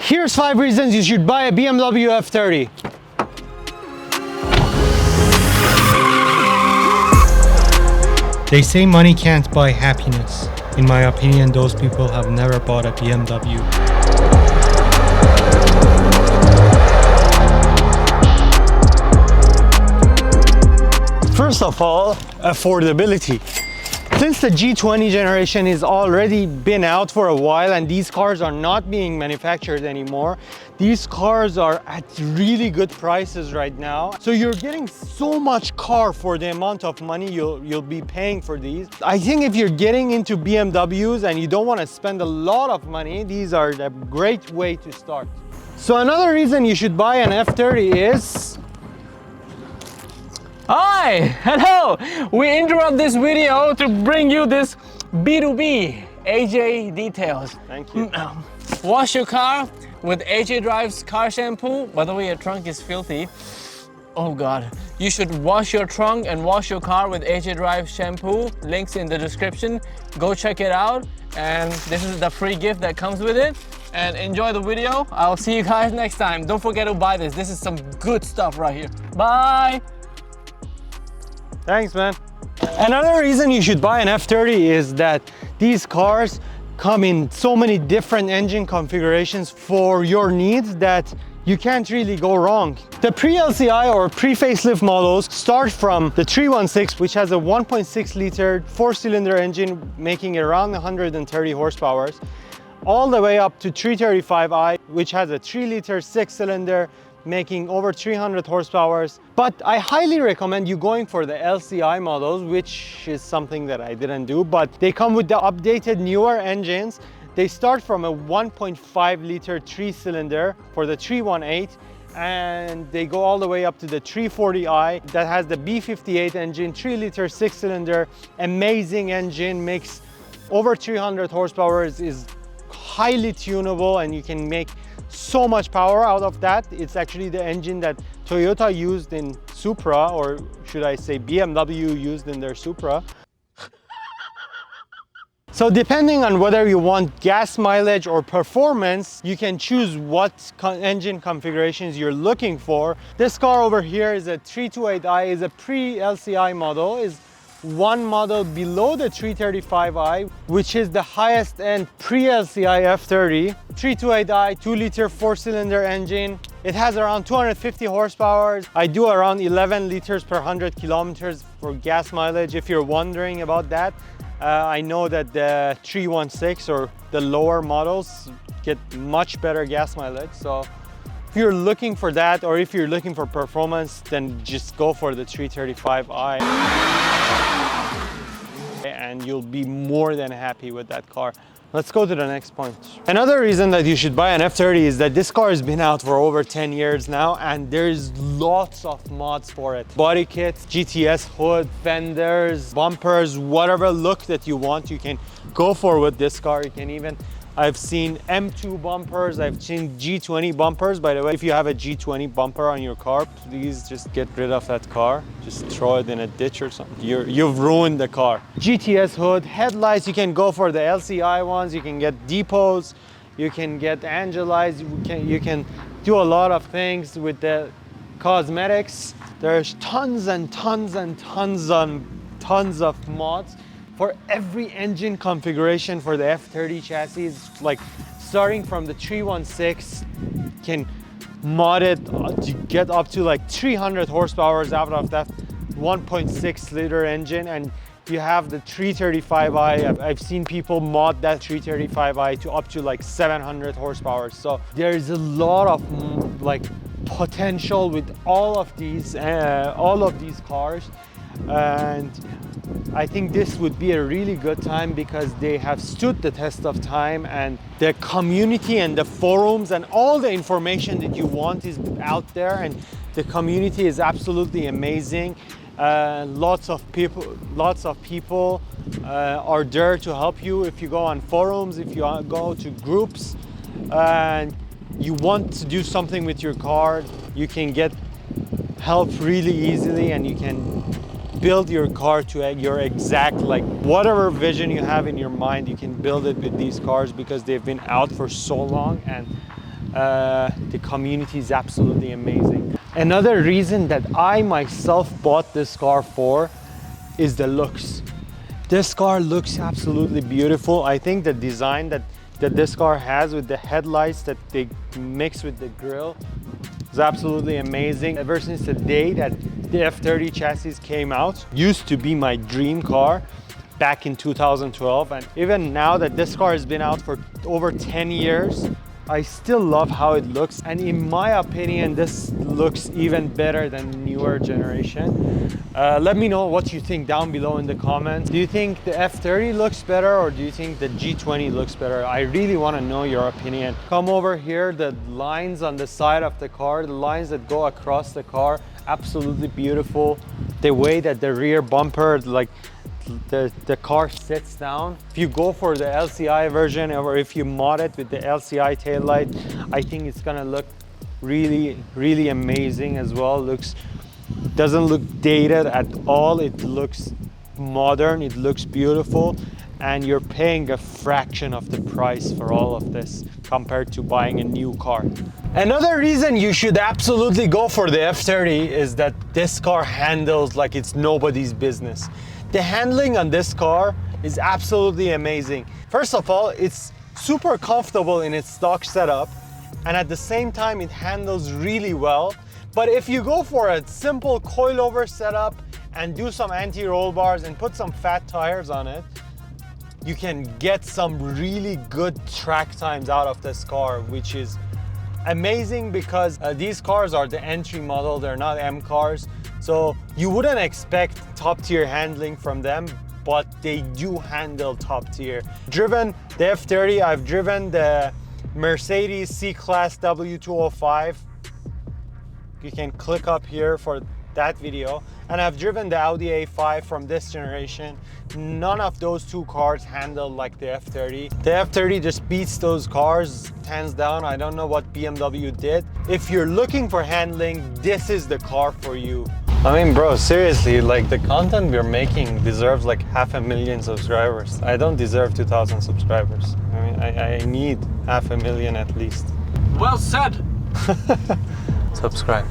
Here's 5 reasons you should buy a BMW F30. They say money can't buy happiness. In my opinion, those people have never bought a BMW. First of all, affordability. Since the G20 generation has already been out for a while and these cars are not being manufactured anymore, these cars are at really good prices right now. So you're getting so much car for the amount of money you'll be paying for these. I think if you're getting into BMWs and you don't want to spend a lot of money, these are a great way to start. So another reason you should buy an F30 is... Hi! Hello! We interrupt this video to bring you this B2B AJ details. Thank you. Wash your car with AJ Drive's car shampoo. By the way, your trunk is filthy. Oh God. You should wash your trunk and wash your car with AJ Drive shampoo. Links in the description. Go check it out. And this is the free gift that comes with it. And enjoy the video. I'll see you guys next time. Don't forget to buy this. This is some good stuff right here. Bye! Thanks, man. Another reason you should buy an F30 is that these cars come in so many different engine configurations for your needs that you can't really go wrong. The pre-LCI or pre-facelift models start from the 316, which has a 1.6 liter 4-cylinder engine making around 130 horsepower, all the way up to 335i, which has a 3 liter 6-cylinder making over 300 horsepower. But I highly recommend you going for the LCI models, which is something that I didn't do, but they come with the updated newer engines. They start from a 1.5 liter 3-cylinder for the 318, and they go all the way up to the 340i that has the B58 engine, 3 liter 6-cylinder, amazing engine, makes over 300 horsepower, is highly tunable, and you can make so much power out of that. It's actually the engine that Toyota used in Supra, or should I say BMW used in their Supra. So depending on whether you want gas mileage or performance, you can choose what engine configurations you're looking for. This car over here is a 328i, is a pre-LCI model, is one model below the 335i, which is the highest end pre-LCI F30. 328i, 2 liter 4-cylinder engine. It has around 250 horsepower. I do around 11 liters per 100 kilometers for gas mileage. If you're wondering about that, I know that the 316 or the lower models get much better gas mileage. So if you're looking for that, or if you're looking for performance, then just go for the 335i. And you'll be more than happy with that car. Let's go to the next point. Another reason that you should buy an F30 is that this car has been out for over 10 years now, and there's lots of mods for it. Body kits, GTS hood, fenders, bumpers, whatever look that you want, you can go for with this car. You can even, I've seen M2 bumpers, I've seen G20 bumpers. By the way, if you have a G20 bumper on your car, please just get rid of that car. Just throw it in a ditch or something. You've ruined the car. GTS hood, headlights, you can go for the LCI ones, you can get depots, you can get angelized, you can do a lot of things with the cosmetics. There's tons and tons and tons of mods for every engine configuration for the F30 chassis. Like starting from the 316, can mod it to get up to like 300 horsepower out of that 1.6 liter engine, and you have the 335i. I've seen people mod that 335i to up to like 700 horsepower. So there's a lot of like potential with all of these cars, and I think this would be a really good time because they have stood the test of time, and the community and the forums and all the information that you want is out there, and the community is absolutely amazing. Lots of people are there to help you. If you go on forums, if you go to groups and you want to do something with your car, you can get help really easily, and you can build your car to your exact, like whatever vision you have in your mind, you can build it with these cars because they've been out for so long, and The community is absolutely amazing. Another reason that I myself bought this car for is the looks. This car looks absolutely beautiful. I think the design that this car has with the headlights that they mix with the grille is absolutely amazing. Ever since the day that the F30 chassis came out, used to be my dream car back in 2012, and even now that this car has been out for over 10 years, I still love how it looks, and in my opinion this looks even better than the newer generation. Let me know what you think down below in the comments. Do you think the F30 looks better, or do you think the G20 looks better? I really want to know your opinion. Come over here, the lines on the side of the car, the lines that go across the car, absolutely beautiful. The way that the rear bumper, like the car sits down. If you go for the LCI version, or if you mod it with the LCI taillight, I think it's gonna look really amazing as well. Doesn't look dated at all. It looks modern, it looks beautiful, and you're paying a fraction of the price for all of this compared to buying a new car. Another reason you should absolutely go for the F30 is that this car handles like it's nobody's business. The handling on this car is absolutely amazing. First of all, it's super comfortable in its stock setup, and at the same time it handles really well. But if you go for a simple coilover setup and do some anti-roll bars and put some fat tires on it, you can get some really good track times out of this car, which is amazing because these cars are the entry model, they're not M cars. So you wouldn't expect top tier handling from them, but they do handle top tier. Driven the F30, I've driven the Mercedes C-Class W205. You can click up here for that video. And I've driven the Audi A5 from this generation. None of those two cars handle like the F30. The F30 just beats those cars, hands down. I don't know what BMW did. If you're looking for handling, this is the car for you. I mean, bro, seriously, like the content we're making deserves like 500,000 subscribers. I don't deserve 2,000 subscribers. I mean, I need 500,000 at least. Well said. Subscribe.